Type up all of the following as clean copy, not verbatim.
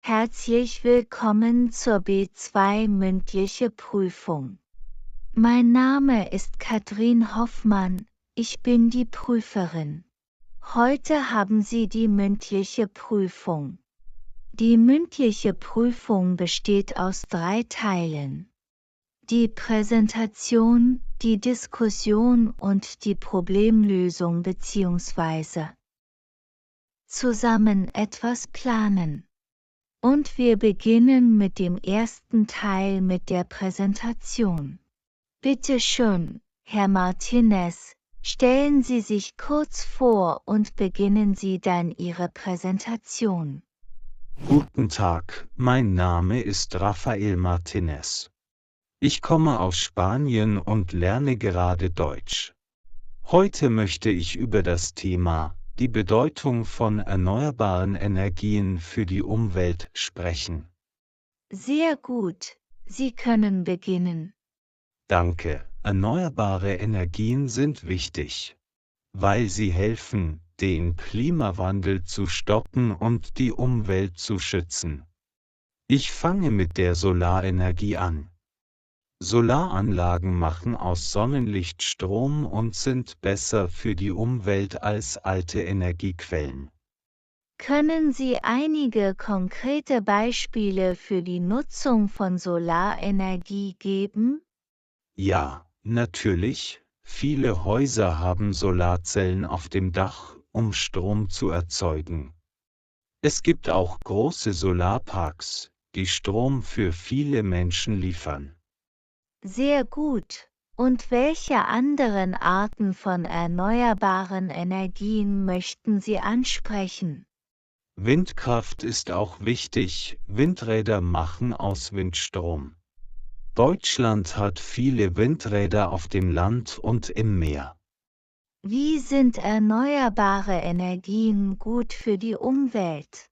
Herzlich willkommen zur B2 mündliche Prüfung. Mein Name ist Katrin Hoffmann, ich bin die Prüferin. Heute haben Sie die mündliche Prüfung. Die mündliche Prüfung besteht aus 3 Teilen. Die Präsentation, die Diskussion und die Problemlösung bzw. zusammen etwas planen. Und wir beginnen mit dem ersten Teil mit der Präsentation. Bitte schön, Herr Martinez, stellen Sie sich kurz vor und beginnen Sie dann Ihre Präsentation. Guten Tag, mein Name ist Rafael Martinez. Ich komme aus Spanien und lerne gerade Deutsch. Heute möchte ich über das Thema, die Bedeutung von erneuerbaren Energien für die Umwelt sprechen. Sehr gut, Sie können beginnen. Danke. Erneuerbare Energien sind wichtig, weil sie helfen, den Klimawandel zu stoppen und die Umwelt zu schützen. Ich fange mit der Solarenergie an. Solaranlagen machen aus Sonnenlicht Strom und sind besser für die Umwelt als alte Energiequellen. Können Sie einige konkrete Beispiele für die Nutzung von Solarenergie geben? Ja, natürlich. Viele Häuser haben Solarzellen auf dem Dach, um Strom zu erzeugen. Es gibt auch große Solarparks, die Strom für viele Menschen liefern. Sehr gut. Und welche anderen Arten von erneuerbaren Energien möchten Sie ansprechen? Windkraft ist auch wichtig, Windräder machen aus Windstrom. Deutschland hat viele Windräder auf dem Land und im Meer. Wie sind erneuerbare Energien gut für die Umwelt?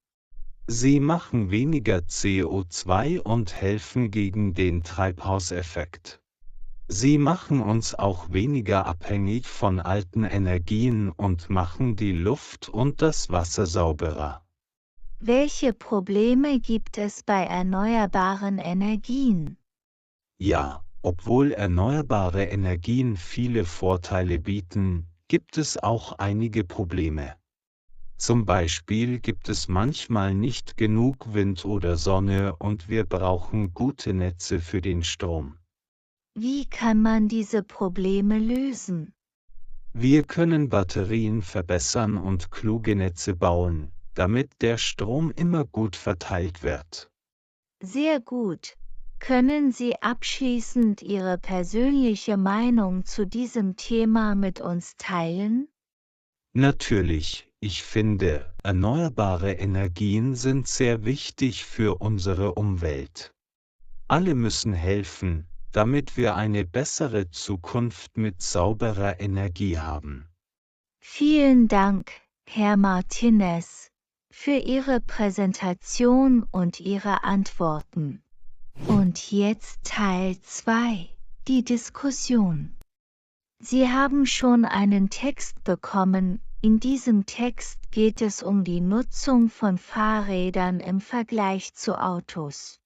Sie machen weniger CO2 und helfen gegen den Treibhauseffekt. Sie machen uns auch weniger abhängig von alten Energien und machen die Luft und das Wasser sauberer. Welche Probleme gibt es bei erneuerbaren Energien? Ja, obwohl erneuerbare Energien viele Vorteile bieten, gibt es auch einige Probleme. Zum Beispiel gibt es manchmal nicht genug Wind oder Sonne und wir brauchen gute Netze für den Strom. Wie kann man diese Probleme lösen? Wir können Batterien verbessern und kluge Netze bauen, damit der Strom immer gut verteilt wird. Sehr gut. Können Sie abschließend Ihre persönliche Meinung zu diesem Thema mit uns teilen? Natürlich, ich finde, erneuerbare Energien sind sehr wichtig für unsere Umwelt. Alle müssen helfen, damit wir eine bessere Zukunft mit sauberer Energie haben. Vielen Dank, Herr Martinez, für Ihre Präsentation und Ihre Antworten. Und jetzt Teil 2, die Diskussion. Sie haben schon einen Text bekommen. In diesem Text geht es um die Nutzung von Fahrrädern im Vergleich zu Autos.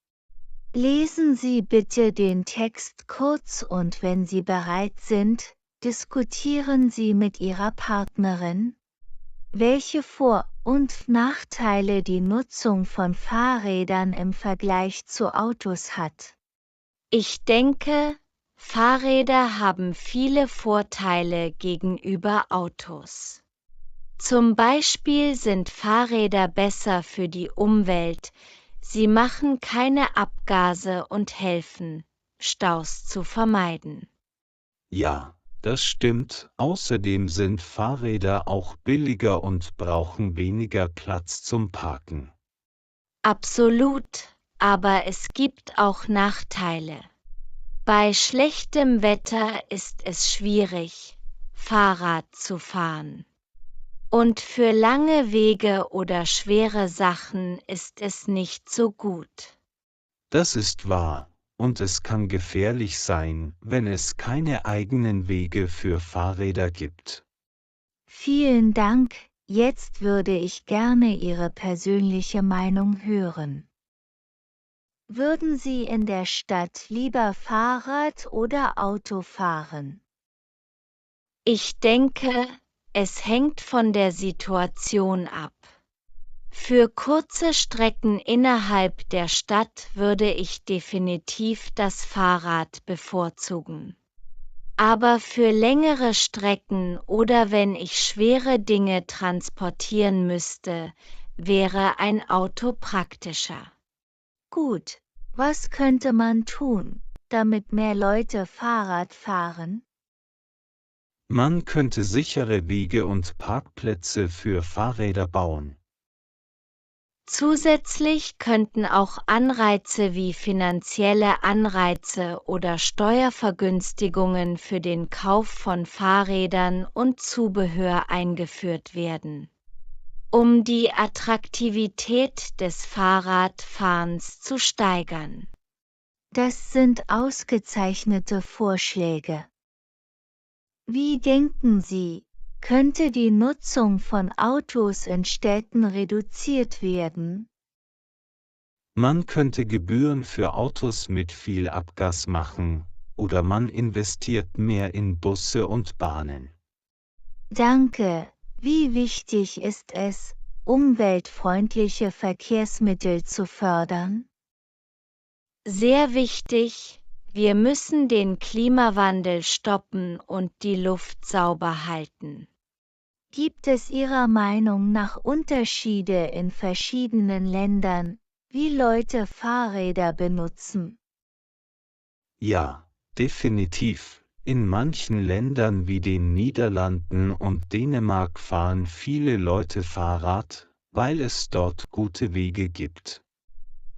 Lesen Sie bitte den Text kurz und wenn Sie bereit sind, diskutieren Sie mit Ihrer Partnerin, welche Vor- und Nachteile die Nutzung von Fahrrädern im Vergleich zu Autos hat. Ich denke, Fahrräder haben viele Vorteile gegenüber Autos. Zum Beispiel sind Fahrräder besser für die Umwelt, sie machen keine Abgase und helfen, Staus zu vermeiden. Ja, das stimmt. Außerdem sind Fahrräder auch billiger und brauchen weniger Platz zum Parken. Absolut, aber es gibt auch Nachteile. Bei schlechtem Wetter ist es schwierig, Fahrrad zu fahren. Und für lange Wege oder schwere Sachen ist es nicht so gut. Das ist wahr, und es kann gefährlich sein, wenn es keine eigenen Wege für Fahrräder gibt. Vielen Dank, jetzt würde ich gerne Ihre persönliche Meinung hören. Würden Sie in der Stadt lieber Fahrrad oder Auto fahren? Ich denke, es hängt von der Situation ab. Für kurze Strecken innerhalb der Stadt würde ich definitiv das Fahrrad bevorzugen. Aber für längere Strecken oder wenn ich schwere Dinge transportieren müsste, wäre ein Auto praktischer. Gut, was könnte man tun, damit mehr Leute Fahrrad fahren? Man könnte sichere Wege und Parkplätze für Fahrräder bauen. Zusätzlich könnten auch Anreize wie finanzielle Anreize oder Steuervergünstigungen für den Kauf von Fahrrädern und Zubehör eingeführt werden, um die Attraktivität des Fahrradfahrens zu steigern. Das sind ausgezeichnete Vorschläge. Wie denken Sie, könnte die Nutzung von Autos in Städten reduziert werden? Man könnte Gebühren für Autos mit viel Abgas machen, oder man investiert mehr in Busse und Bahnen. Danke. Wie wichtig ist es, umweltfreundliche Verkehrsmittel zu fördern? Sehr wichtig, wir müssen den Klimawandel stoppen und die Luft sauber halten. Gibt es Ihrer Meinung nach Unterschiede in verschiedenen Ländern, wie Leute Fahrräder benutzen? Ja, definitiv. In manchen Ländern wie den Niederlanden und Dänemark fahren viele Leute Fahrrad, weil es dort gute Wege gibt.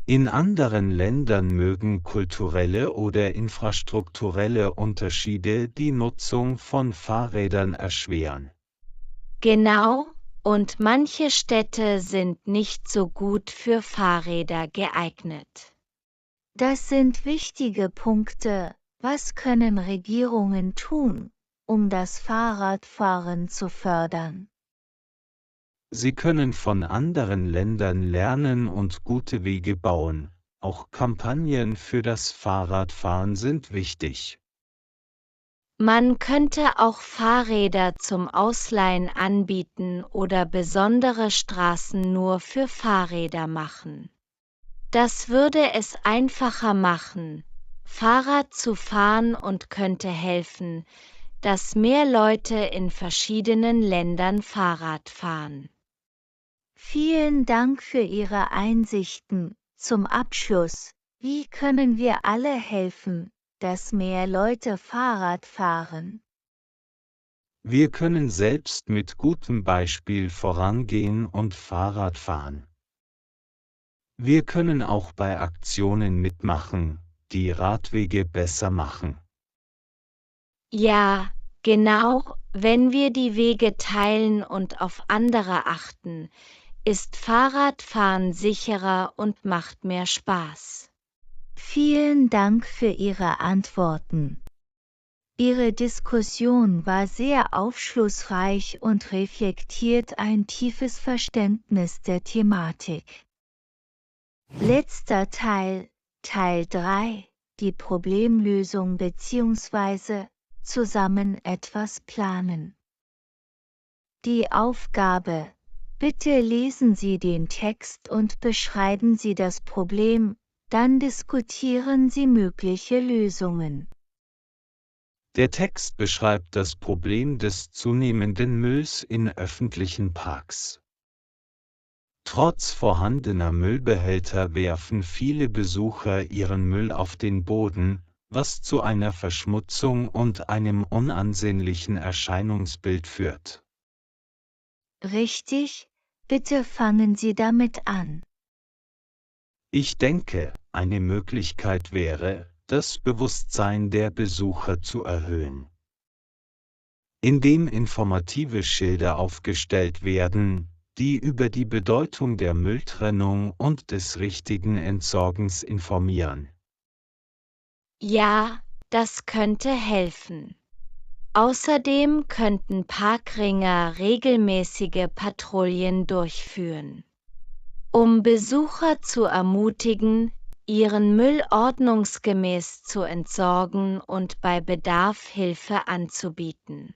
In anderen Ländern mögen kulturelle oder infrastrukturelle Unterschiede die Nutzung von Fahrrädern erschweren. Genau, und manche Städte sind nicht so gut für Fahrräder geeignet. Das sind wichtige Punkte. Was können Regierungen tun, um das Fahrradfahren zu fördern? Sie können von anderen Ländern lernen und gute Wege bauen. Auch Kampagnen für das Fahrradfahren sind wichtig. Man könnte auch Fahrräder zum Ausleihen anbieten oder besondere Straßen nur für Fahrräder machen. Das würde es einfacher machen, Fahrrad zu fahren und könnte helfen, dass mehr Leute in verschiedenen Ländern Fahrrad fahren. Vielen Dank für Ihre Einsichten. Zum Abschluss, wie können wir alle helfen, dass mehr Leute Fahrrad fahren? Wir können selbst mit gutem Beispiel vorangehen und Fahrrad fahren. Wir können auch bei Aktionen mitmachen, die Radwege besser machen. Ja, genau, wenn wir die Wege teilen und auf andere achten, ist Fahrradfahren sicherer und macht mehr Spaß. Vielen Dank für Ihre Antworten. Ihre Diskussion war sehr aufschlussreich und reflektiert ein tiefes Verständnis der Thematik. Letzter Teil, Teil 3, die Problemlösung bzw. zusammen etwas planen. Die Aufgabe: Bitte lesen Sie den Text und beschreiben Sie das Problem, dann diskutieren Sie mögliche Lösungen. Der Text beschreibt das Problem des zunehmenden Mülls in öffentlichen Parks. Trotz vorhandener Müllbehälter werfen viele Besucher ihren Müll auf den Boden, was zu einer Verschmutzung und einem unansehnlichen Erscheinungsbild führt. Richtig, bitte fangen Sie damit an. Ich denke, eine Möglichkeit wäre, das Bewusstsein der Besucher zu erhöhen. Indem informative Schilder aufgestellt werden, die über die Bedeutung der Mülltrennung und des richtigen Entsorgens informieren. Ja, das könnte helfen. Außerdem könnten Parkringer regelmäßige Patrouillen durchführen, um Besucher zu ermutigen, ihren Müll ordnungsgemäß zu entsorgen und bei Bedarf Hilfe anzubieten.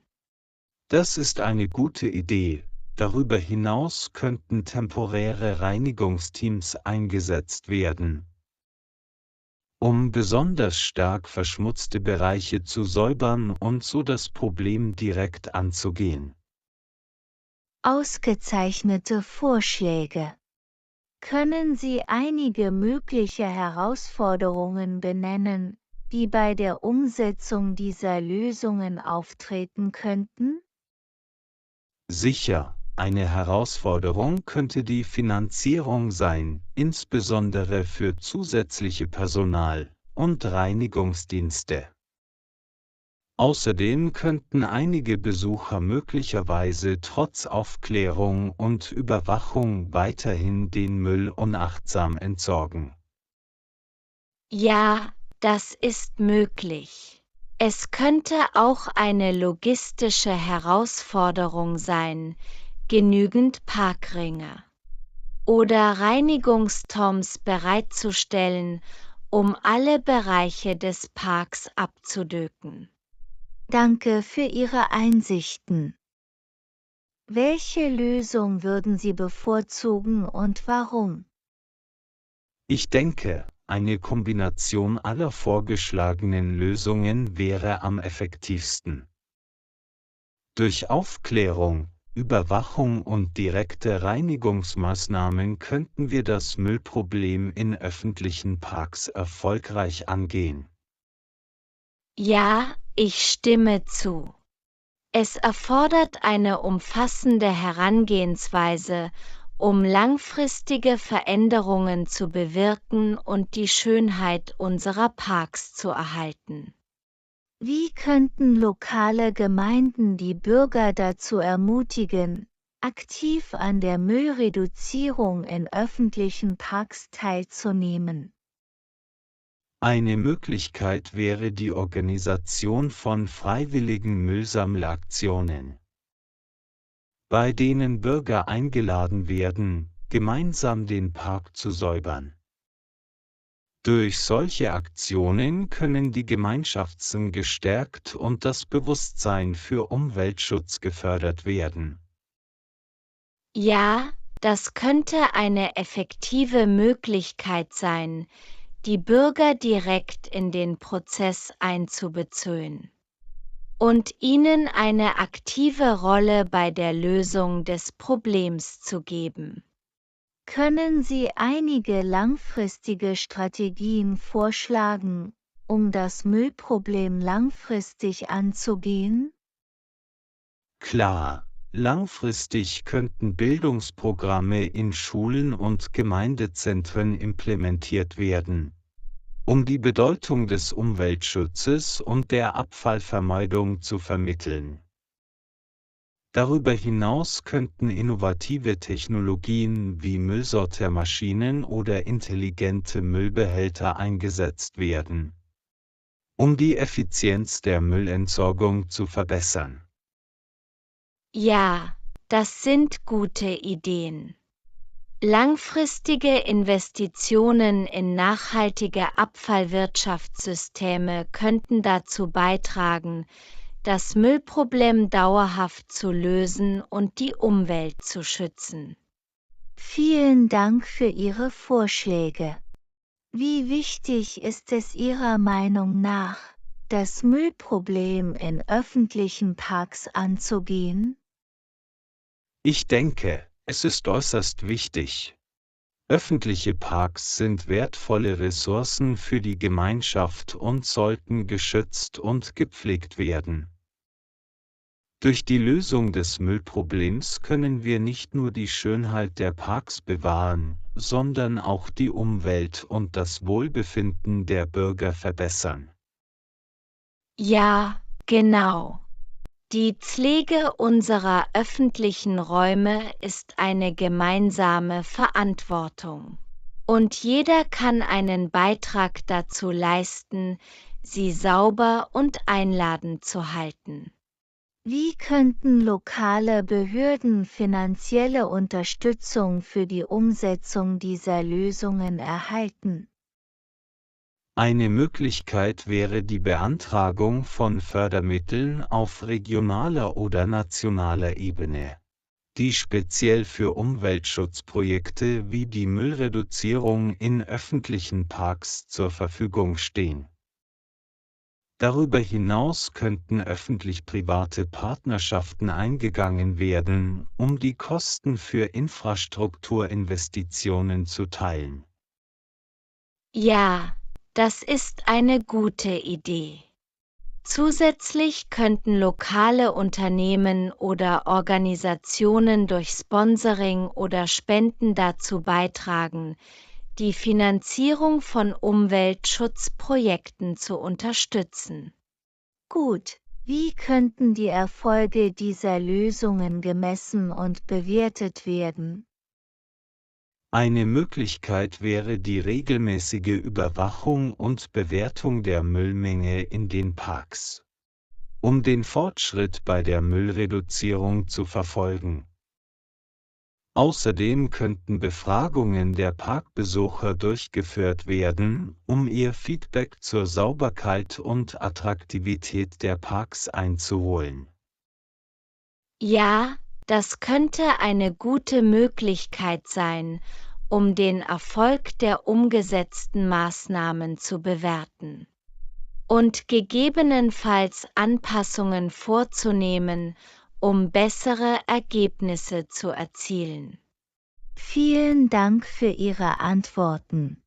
Das ist eine gute Idee. Darüber hinaus könnten temporäre Reinigungsteams eingesetzt werden, um besonders stark verschmutzte Bereiche zu säubern und so das Problem direkt anzugehen. Ausgezeichnete Vorschläge. Können Sie einige mögliche Herausforderungen benennen, die bei der Umsetzung dieser Lösungen auftreten könnten? Sicher, eine Herausforderung könnte die Finanzierung sein, insbesondere für zusätzliche Personal und Reinigungsdienste. Außerdem könnten einige Besucher möglicherweise trotz Aufklärung und Überwachung weiterhin den Müll unachtsam entsorgen. Ja, das ist möglich. Es könnte auch eine logistische Herausforderung sein, genügend Parkringe oder Reinigungstoms bereitzustellen, um alle Bereiche des Parks abzudücken. Danke für Ihre Einsichten. Welche Lösung würden Sie bevorzugen und warum? Ich denke, eine Kombination aller vorgeschlagenen Lösungen wäre am effektivsten. Durch Aufklärung, Überwachung und direkte Reinigungsmaßnahmen könnten wir das Müllproblem in öffentlichen Parks erfolgreich angehen. Ja, ich stimme zu. Es erfordert eine umfassende Herangehensweise, um langfristige Veränderungen zu bewirken und die Schönheit unserer Parks zu erhalten. Wie könnten lokale Gemeinden die Bürger dazu ermutigen, aktiv an der Müllreduzierung in öffentlichen Parks teilzunehmen? Eine Möglichkeit wäre die Organisation von freiwilligen Müllsammelaktionen, bei denen Bürger eingeladen werden, gemeinsam den Park zu säubern. Durch solche Aktionen können die Gemeinschaftssinn gestärkt und das Bewusstsein für Umweltschutz gefördert werden. Ja, das könnte eine effektive Möglichkeit sein, die Bürger direkt in den Prozess einzubeziehen und ihnen eine aktive Rolle bei der Lösung des Problems zu geben. Können Sie einige langfristige Strategien vorschlagen, um das Müllproblem langfristig anzugehen? Klar, langfristig könnten Bildungsprogramme in Schulen und Gemeindezentren implementiert werden, um die Bedeutung des Umweltschutzes und der Abfallvermeidung zu vermitteln. Darüber hinaus könnten innovative Technologien wie Müllsortiermaschinen oder intelligente Müllbehälter eingesetzt werden, um die Effizienz der Müllentsorgung zu verbessern. Ja, das sind gute Ideen. Langfristige Investitionen in nachhaltige Abfallwirtschaftssysteme könnten dazu beitragen, das Müllproblem dauerhaft zu lösen und die Umwelt zu schützen. Vielen Dank für Ihre Vorschläge. Wie wichtig ist es Ihrer Meinung nach, das Müllproblem in öffentlichen Parks anzugehen? Ich denke, es ist äußerst wichtig. Öffentliche Parks sind wertvolle Ressourcen für die Gemeinschaft und sollten geschützt und gepflegt werden. Durch die Lösung des Müllproblems können wir nicht nur die Schönheit der Parks bewahren, sondern auch die Umwelt und das Wohlbefinden der Bürger verbessern. Ja, genau. Die Pflege unserer öffentlichen Räume ist eine gemeinsame Verantwortung. Und jeder kann einen Beitrag dazu leisten, sie sauber und einladend zu halten. Wie könnten lokale Behörden finanzielle Unterstützung für die Umsetzung dieser Lösungen erhalten? Eine Möglichkeit wäre die Beantragung von Fördermitteln auf regionaler oder nationaler Ebene, die speziell für Umweltschutzprojekte wie die Müllreduzierung in öffentlichen Parks zur Verfügung stehen. Darüber hinaus könnten öffentlich-private Partnerschaften eingegangen werden, um die Kosten für Infrastrukturinvestitionen zu teilen. Ja, das ist eine gute Idee. Zusätzlich könnten lokale Unternehmen oder Organisationen durch Sponsoring oder Spenden dazu beitragen, die Finanzierung von Umweltschutzprojekten zu unterstützen. Gut, wie könnten die Erfolge dieser Lösungen gemessen und bewertet werden? Eine Möglichkeit wäre die regelmäßige Überwachung und Bewertung der Müllmenge in den Parks, um den Fortschritt bei der Müllreduzierung zu verfolgen. Außerdem könnten Befragungen der Parkbesucher durchgeführt werden, um ihr Feedback zur Sauberkeit und Attraktivität der Parks einzuholen. Ja, das könnte eine gute Möglichkeit sein, um den Erfolg der umgesetzten Maßnahmen zu bewerten und gegebenenfalls Anpassungen vorzunehmen, um bessere Ergebnisse zu erzielen. Vielen Dank für Ihre Antworten.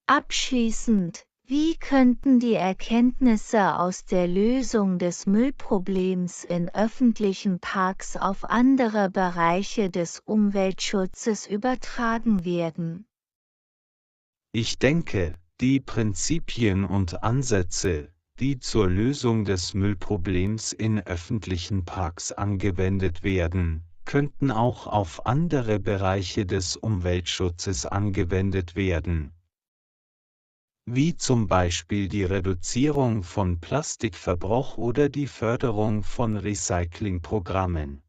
Abschließend, wie könnten die Erkenntnisse aus der Lösung des Müllproblems in öffentlichen Parks auf andere Bereiche des Umweltschutzes übertragen werden? Ich denke, die Prinzipien und Ansätze, die zur Lösung des Müllproblems in öffentlichen Parks angewendet werden, könnten auch auf andere Bereiche des Umweltschutzes angewendet werden, wie zum Beispiel die Reduzierung von Plastikverbrauch oder die Förderung von Recyclingprogrammen.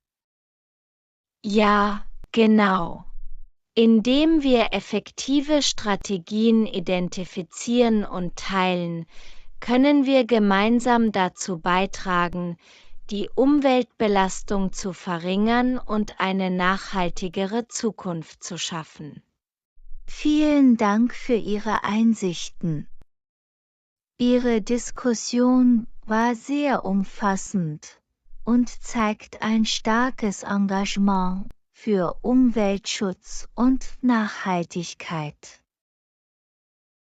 Ja, genau. Indem wir effektive Strategien identifizieren und teilen, können wir gemeinsam dazu beitragen, die Umweltbelastung zu verringern und eine nachhaltigere Zukunft zu schaffen. Vielen Dank für Ihre Einsichten. Ihre Diskussion war sehr umfassend und zeigt ein starkes Engagement für Umweltschutz und Nachhaltigkeit.